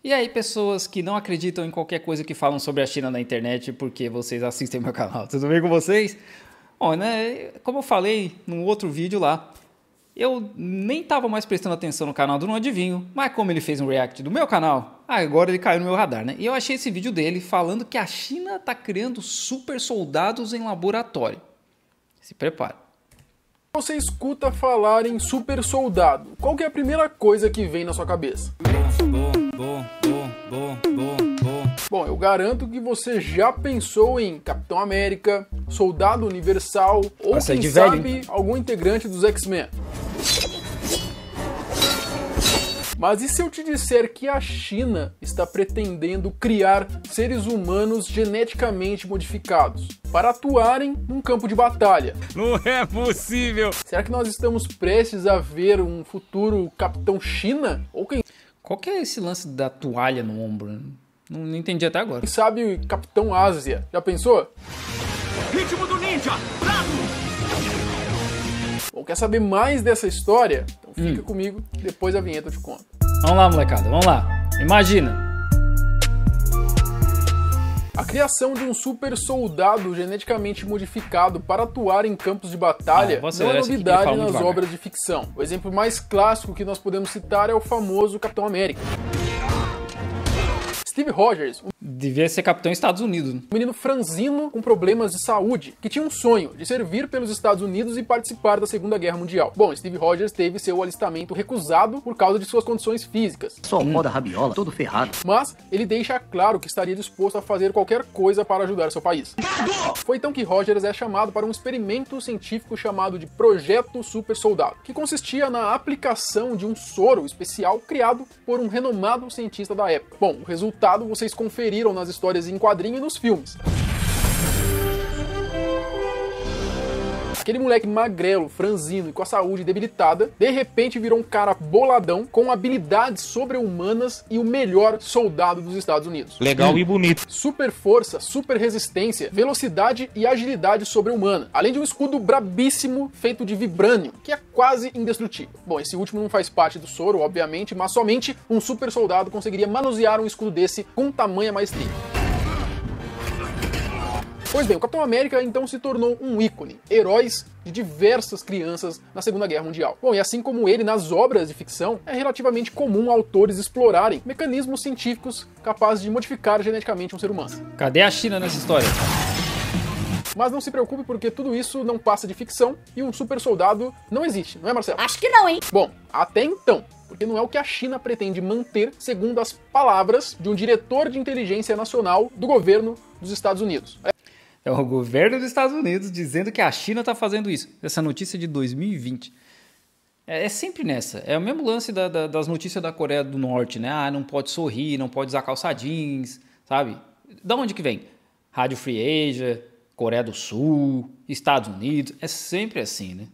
E aí, pessoas que não acreditam em qualquer coisa que falam sobre a China na internet porque vocês assistem meu canal, tudo bem com vocês? Bom, né, como eu falei no outro vídeo lá, eu nem estava mais prestando atenção no canal do Não Adivinho, mas como ele fez um react do meu canal, agora ele caiu no meu radar, né? E eu achei esse vídeo dele falando que a China está criando super soldados em laboratório. Se prepara. Você escuta falar em super soldado, qual que é a primeira coisa que vem na sua cabeça? Bom, eu garanto que você já pensou em Capitão América, Soldado Universal ou quem sabe algum integrante dos X-Men. Mas e se eu te disser que a China está pretendendo criar seres humanos geneticamente modificados para atuarem num campo de batalha? Não é possível! Será que nós estamos prestes a ver um futuro Capitão China? Ou quem Qual que é esse lance da toalha no ombro? Não entendi até agora. sabe Capitão Ásia? Já pensou? Ritmo do ninja! Bravo! Bom, quer saber mais dessa história? Então fica comigo, depois da vinheta eu te conto. Vamos lá, molecada, vamos lá. Imagina. A criação de um super soldado geneticamente modificado para atuar em campos de batalha não é novidade nas obras de ficção. O exemplo mais clássico que nós podemos citar é o famoso Capitão América. Steve Rogers, Devia ser capitão dos Estados Unidos. um menino franzino com problemas de saúde, que tinha um sonho de servir pelos Estados Unidos e participar da Segunda Guerra Mundial. Bom, Steve Rogers teve seu alistamento recusado por causa de suas condições físicas. Só moda rabiola, todo ferrado. Mas ele deixa claro que estaria disposto a fazer qualquer coisa para ajudar seu país. Foi então que Rogers é chamado para um experimento científico chamado de Projeto Super Soldado, que consistia na aplicação de um soro especial criado por um renomado cientista da época. Bom, o resultado vocês conferiram nas histórias em quadrinho e nos filmes. Aquele moleque magrelo, franzino e com a saúde debilitada, de repente virou um cara boladão, com habilidades sobre-humanas e o melhor soldado dos Estados Unidos. Legal e bonito. Super força, super resistência, velocidade e agilidade sobre-humana, além de um escudo brabíssimo feito de vibrânio, que é quase indestrutível. Bom, esse último não faz parte do soro, obviamente, mas somente um super soldado conseguiria manusear um escudo desse com tamanha maestria. Pois bem, o Capitão América então se tornou um ícone, heróis de diversas crianças na Segunda Guerra Mundial. Bom, e assim como ele, nas obras de ficção, é relativamente comum autores explorarem mecanismos científicos capazes de modificar geneticamente um ser humano. Cadê a China nessa história? Mas não se preocupe porque tudo isso não passa de ficção e um super soldado não existe, não é, Marcelo? Acho que não, hein? Bom, até então, porque não é o que a China pretende manter, segundo as palavras de um diretor de inteligência nacional do governo dos Estados Unidos. É o governo dos Estados Unidos dizendo que a China está fazendo isso. Essa notícia é de 2020. É sempre nessa. É o mesmo lance das notícias da Coreia do Norte, né? Ah, não pode sorrir, não pode usar calça jeans, sabe? Da onde que vem? Rádio Free Asia, Coreia do Sul, Estados Unidos. É sempre assim, né?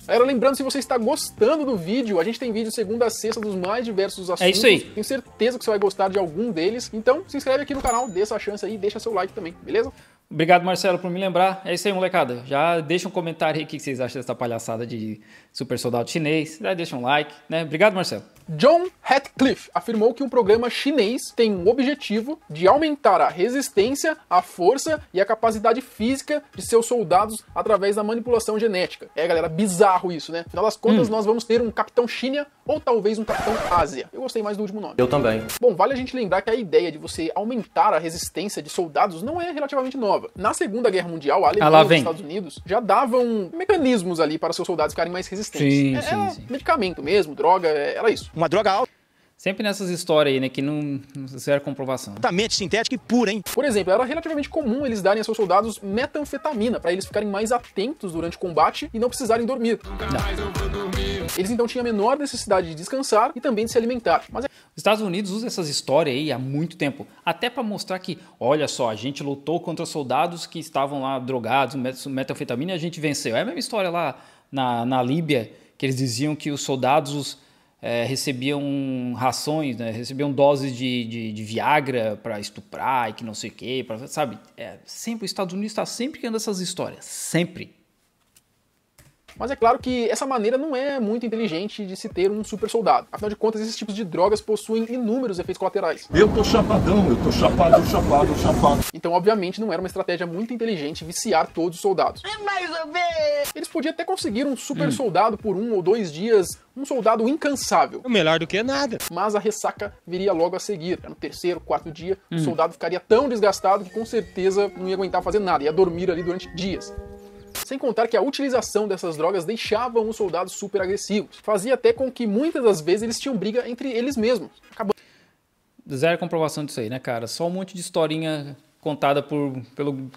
Galera, lembrando, se você está gostando do vídeo, a gente tem vídeo segunda a sexta dos mais diversos assuntos. É isso aí. Tenho certeza que você vai gostar de algum deles. Então, se inscreve aqui no canal, dê essa chance aí e deixa seu like também, beleza? Obrigado, Marcelo, por me lembrar. É isso aí, molecada. Já deixa um comentário aí o que vocês acham dessa palhaçada de super soldado chinês. Já deixa um like, né? Obrigado, Marcelo. John Ratcliffe afirmou que um programa chinês tem o objetivo de aumentar a resistência, a força e a capacidade física de seus soldados através da manipulação genética. É, galera, bizarro isso, né? Afinal das contas, nós vamos ter um Capitão China ou talvez um Capitão Ásia. Eu gostei mais do último nome. Eu também. Bom, vale a gente lembrar que a ideia de você aumentar a resistência de soldados não é relativamente nova. Na Segunda Guerra Mundial, a Alemanha e os Estados Unidos já davam mecanismos ali para seus soldados ficarem mais resistentes. Sim. Medicamento mesmo, droga, era isso. Uma droga Sempre nessas histórias aí, né? Que não zero comprovação. altamente sintética e pura, hein? Por exemplo, era relativamente comum eles darem a seus soldados metanfetamina para eles ficarem mais atentos durante o combate e não precisarem dormir. Eles então tinham a menor necessidade de descansar e também de se alimentar. Mas Os Estados Unidos usam essas histórias aí há muito tempo, até para mostrar que, olha só, a gente lutou contra soldados que estavam lá drogados, metanfetamina, e a gente venceu. É a mesma história lá na Líbia, que eles diziam que os soldados recebiam rações, né? Recebiam doses de Viagra para estuprar e que não sei o quê, sabe? Sempre, os Estados Unidos está sempre criando essas histórias, sempre. Mas é claro que essa maneira não é muito inteligente de se ter um super soldado. Afinal de contas, esses tipos de drogas possuem inúmeros efeitos colaterais. Eu tô chapadão, eu tô chapado. Então, obviamente, não era uma estratégia muito inteligente viciar todos os soldados. Eles podiam até conseguir um super soldado por 1 ou 2 dias, um soldado incansável. Melhor do que nada. Mas a ressaca viria logo a seguir. No terceiro, quarto dia, o soldado ficaria tão desgastado que com certeza não ia aguentar fazer nada, ia dormir ali durante dias. Sem contar que a utilização dessas drogas deixava os soldados super agressivos. Fazia até com que muitas das vezes eles tinham briga entre eles mesmos. Zero comprovação disso aí, né, cara? Só um monte de historinha contada pelo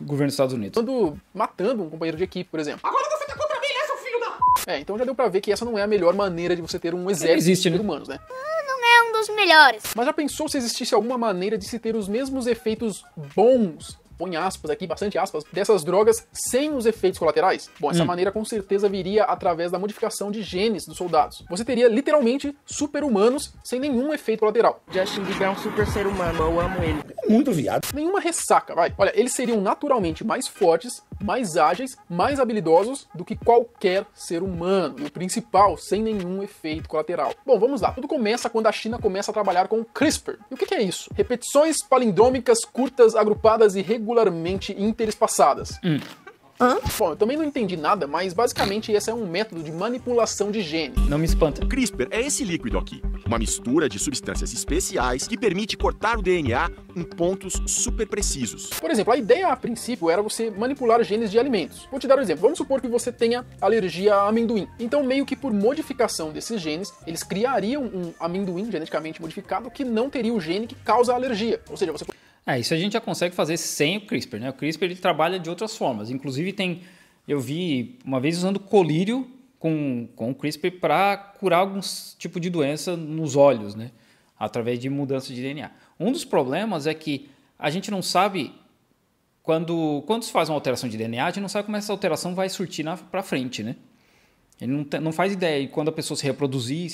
governo dos Estados Unidos. Quando matando um companheiro de equipe, por exemplo. Agora você tá contra mim, né, seu filho da... Então já deu pra ver que essa não é a melhor maneira de você ter um exército de seres humanos, né? Não é um dos melhores. Mas já pensou se existisse alguma maneira de se ter os mesmos efeitos bons, põe aspas aqui, bastante aspas, dessas drogas sem os efeitos colaterais? Bom, essa maneira com certeza viria através da modificação de genes dos soldados. Você teria literalmente super-humanos sem nenhum efeito colateral. Justin Bieber é um super ser humano, eu amo ele. Muito viado. Nenhuma ressaca, vai. Olha, eles seriam naturalmente mais fortes, mais ágeis, mais habilidosos do que qualquer ser humano. E o principal, sem nenhum efeito colateral. Bom, vamos lá. Tudo começa quando a China começa a trabalhar com CRISPR. E o que é isso? Repetições palindrômicas curtas, agrupadas e regularmente interespaçadas. Bom, eu também não entendi nada, mas basicamente esse é um método de manipulação de gene. Não me espanta. CRISPR é esse líquido aqui, uma mistura de substâncias especiais que permite cortar o DNA em pontos super precisos. Por exemplo, a ideia a princípio era você manipular genes de alimentos. Vou te dar um exemplo. Vamos supor que você tenha alergia a amendoim. Então, meio que por modificação desses genes, eles criariam um amendoim geneticamente modificado que não teria o gene que causa a alergia. Ou seja, você... Isso a gente já consegue fazer sem o CRISPR, né? O CRISPR ele trabalha de outras formas. Inclusive eu vi uma vez usando colírio com o CRISPR para curar algum tipo de doença nos olhos, né? Através de mudança de DNA. Um dos problemas é que a gente não sabe, quando se faz uma alteração de DNA, a gente não sabe como essa alteração vai surtir para frente, né? Ele não faz ideia de quando a pessoa se reproduzir,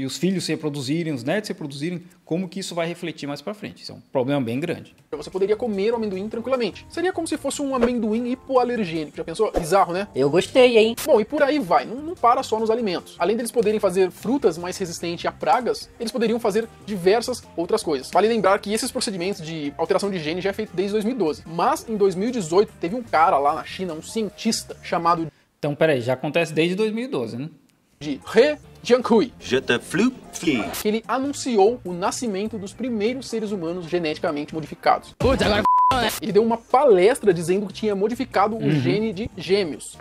os filhos se reproduzirem, os netos se reproduzirem, como que isso vai refletir mais para frente. Isso é um problema bem grande. Você poderia comer o amendoim tranquilamente. Seria como se fosse um amendoim hipoalergênico. Já pensou? Bizarro, né? Eu gostei, hein? Bom, e por aí vai. Não para só nos alimentos. Além deles poderem fazer frutas mais resistentes a pragas, eles poderiam fazer diversas outras coisas. Vale lembrar que esses procedimentos de alteração de gene já é feito desde 2012. Mas em 2018 teve um cara lá na China, um cientista chamado Então, peraí, já acontece desde 2012, né? de He Jiankui, Je te flupe. que ele anunciou o nascimento dos primeiros seres humanos geneticamente modificados. Putz, agora Ele deu uma palestra dizendo que tinha modificado o gene de gêmeos.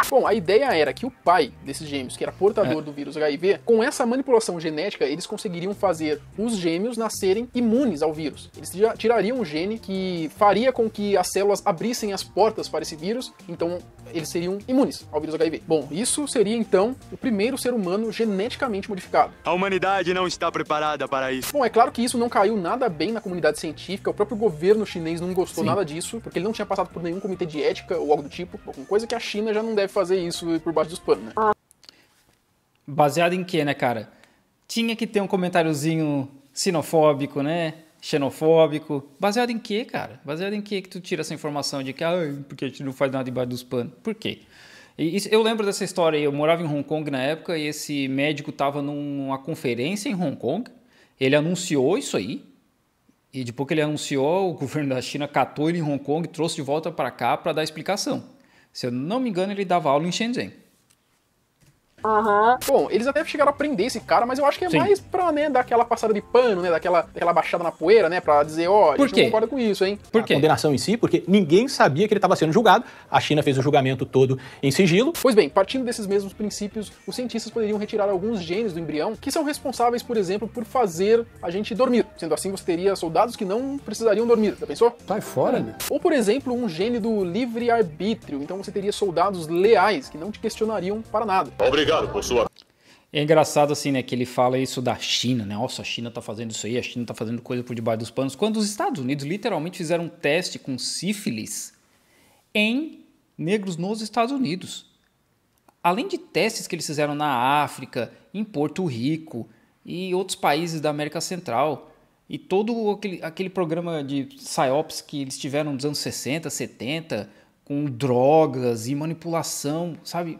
Bom, a ideia era que o pai desses gêmeos, que era portador do vírus HIV, com essa manipulação genética, eles conseguiriam fazer os gêmeos nascerem imunes ao vírus. Eles tirariam um gene que faria com que as células abrissem as portas para esse vírus, então eles seriam imunes ao vírus HIV. Bom, isso seria então o primeiro ser humano geneticamente modificado. A humanidade não está preparada para isso. Bom, é claro que isso não caiu nada bem na comunidade científica, o próprio governo chinês não gostou nada disso, porque ele não tinha passado por nenhum comitê de ética ou algo do tipo, alguma coisa que a China já não deve fazer isso por baixo dos panos, né? Baseado em quê, né, cara? Tinha que ter um comentáriozinho sinofóbico, né? Xenofóbico. Baseado em quê, cara? Baseado em quê que tu tira essa informação de que porque a gente não faz nada debaixo dos panos? Por quê? Eu lembro dessa história aí, eu morava em Hong Kong na época e esse médico estava numa conferência em Hong Kong, ele anunciou isso aí, e depois que ele anunciou, o governo da China catou ele em Hong Kong e trouxe de volta para cá para dar explicação. Se eu não me engano, ele dava aula em Shenzhen. Bom, eles até chegaram a prender esse cara, mas eu acho que é mais pra, né, dar aquela passada de pano, né, daquela baixada na poeira, né, pra dizer, ó, a gente não concorda com isso, hein. Por quê? A condenação em si, porque ninguém sabia que ele estava sendo julgado, a China fez o julgamento todo em sigilo. Pois bem, partindo desses mesmos princípios, os cientistas poderiam retirar alguns genes do embrião que são responsáveis, por exemplo, por fazer a gente dormir. Sendo assim, você teria soldados que não precisariam dormir, já pensou? Sai fora, né? Ou, por exemplo, um gene do livre-arbítrio, então você teria soldados leais que não te questionariam para nada. Obrigado por sua... É engraçado assim, né, que ele fala isso da China, né? Nossa, a China tá fazendo isso aí, a China tá fazendo coisa por debaixo dos panos. Quando os Estados Unidos literalmente fizeram um teste com sífilis em negros nos Estados Unidos. Além de testes que eles fizeram na África, em Porto Rico e outros países da América Central. E todo aquele programa de PSYOPs que eles tiveram nos anos 60, 70, com drogas e manipulação, sabe?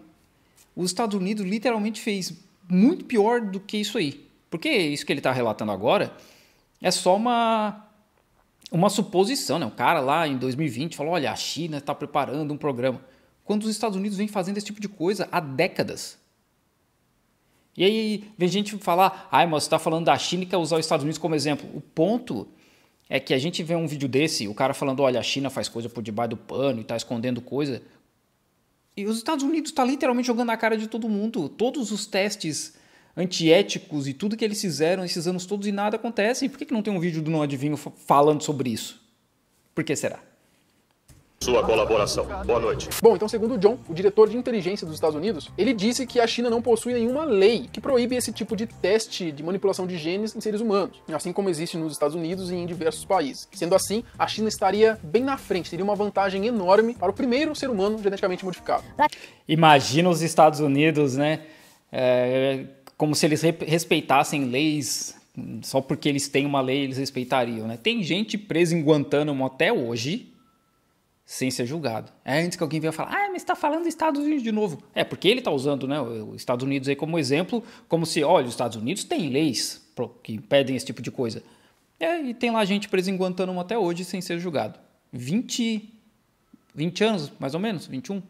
Os Estados Unidos literalmente fez muito pior do que isso aí. Porque isso que ele está relatando agora é só uma suposição, né? O cara lá em 2020 falou, olha, a China está preparando um programa. Quando os Estados Unidos vem fazendo esse tipo de coisa há décadas. E aí vem gente falar, mas você está falando da China e quer usar os Estados Unidos como exemplo. O ponto é que a gente vê um vídeo desse, o cara falando, olha, a China faz coisa por debaixo do pano e está escondendo coisa. E os Estados Unidos estão literalmente jogando na cara de todo mundo. Todos os testes antiéticos e tudo que eles fizeram esses anos todos e nada acontece. Por que não tem um vídeo do Não Adivinho falando sobre isso? Por que será? Sua colaboração. Boa noite. Bom, então segundo o John, o diretor de inteligência dos Estados Unidos, ele disse que a China não possui nenhuma lei que proíbe esse tipo de teste de manipulação de genes em seres humanos, assim como existe nos Estados Unidos e em diversos países. Sendo assim, a China estaria bem na frente, teria uma vantagem enorme para o primeiro ser humano geneticamente modificado. Imagina os Estados Unidos, né? Como se eles respeitassem leis, só porque eles têm uma lei, eles respeitariam, né? Tem gente presa em Guantánamo até hoje, sem ser julgado. Antes que alguém venha falar, mas está falando dos Estados Unidos de novo. Porque ele está usando, né, os Estados Unidos aí como exemplo, como se, olha, os Estados Unidos têm leis que impedem esse tipo de coisa. E tem lá gente presa em Guantánamo até hoje sem ser julgado. 20 anos, mais ou menos, 21.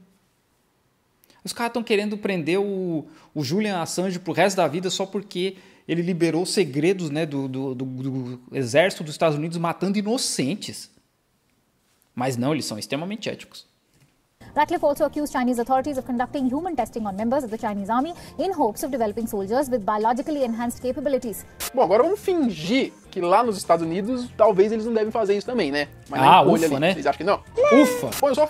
Os caras estão querendo prender o Julian Assange pro resto da vida só porque ele liberou segredos, né, do exército dos Estados Unidos matando inocentes. Mas não, eles são extremamente éticos. Ratcliffe also accused Chinese authorities of conducting human testing on members of the Chinese army in hopes of developing soldiers with biologically enhanced capabilities. Bom, agora vamos fingir que lá nos Estados Unidos talvez eles não devem fazer isso também, né? Mas ufa, ali, né? Vocês acham que não? Ufa! Bom, eu só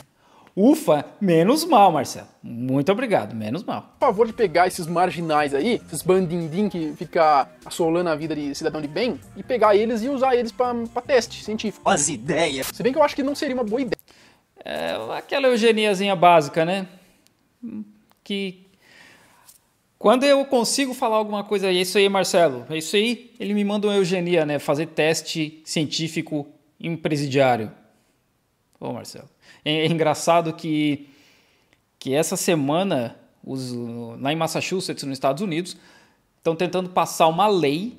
Ufa, menos mal, Marcelo. Muito obrigado, menos mal. a favor de pegar esses marginais aí, esses bandindim que fica assolando a vida de cidadão de bem, e pegar eles e usar eles pra teste científico. As ideias. Se bem que eu acho que não seria uma boa ideia. Aquela eugeniazinha básica, né? Que quando eu consigo falar alguma coisa, é isso aí, Marcelo, é isso aí, ele me manda uma eugenia, né? Fazer teste científico em presidiário. Ô, Marcelo. É engraçado que essa semana, lá em Massachusetts, nos Estados Unidos, estão tentando passar uma lei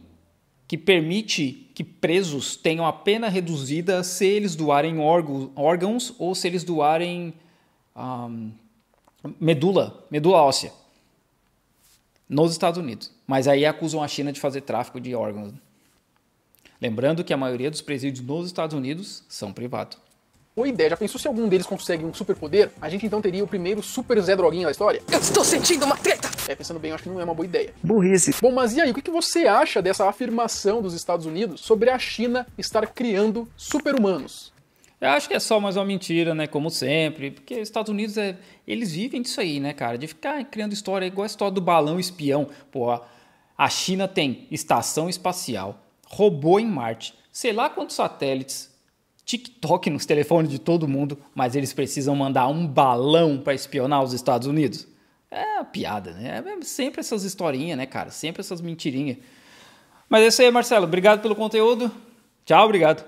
que permite que presos tenham a pena reduzida se eles doarem órgãos ou se eles doarem medula óssea nos Estados Unidos. Mas aí acusam a China de fazer tráfico de órgãos. Lembrando que a maioria dos presídios nos Estados Unidos são privados. Boa ideia. Já pensou se algum deles consegue um superpoder? A gente então teria o primeiro super Zé Droguinha da história? Eu estou sentindo uma treta! Pensando bem, eu acho que não é uma boa ideia. Burrice. Bom, mas e aí, o que você acha dessa afirmação dos Estados Unidos sobre a China estar criando super-humanos? Eu acho que é só mais uma mentira, né? Como sempre. Porque os Estados Unidos, eles vivem disso aí, né, cara? De ficar criando história, igual a história do balão espião. Pô, a China tem estação espacial, robô em Marte, sei lá quantos satélites, TikTok nos telefones de todo mundo, mas eles precisam mandar um balão para espionar os Estados Unidos. É uma piada, né? É sempre essas historinhas, né, cara? Sempre essas mentirinhas. Mas é isso aí, Marcelo. Obrigado pelo conteúdo. Tchau, obrigado.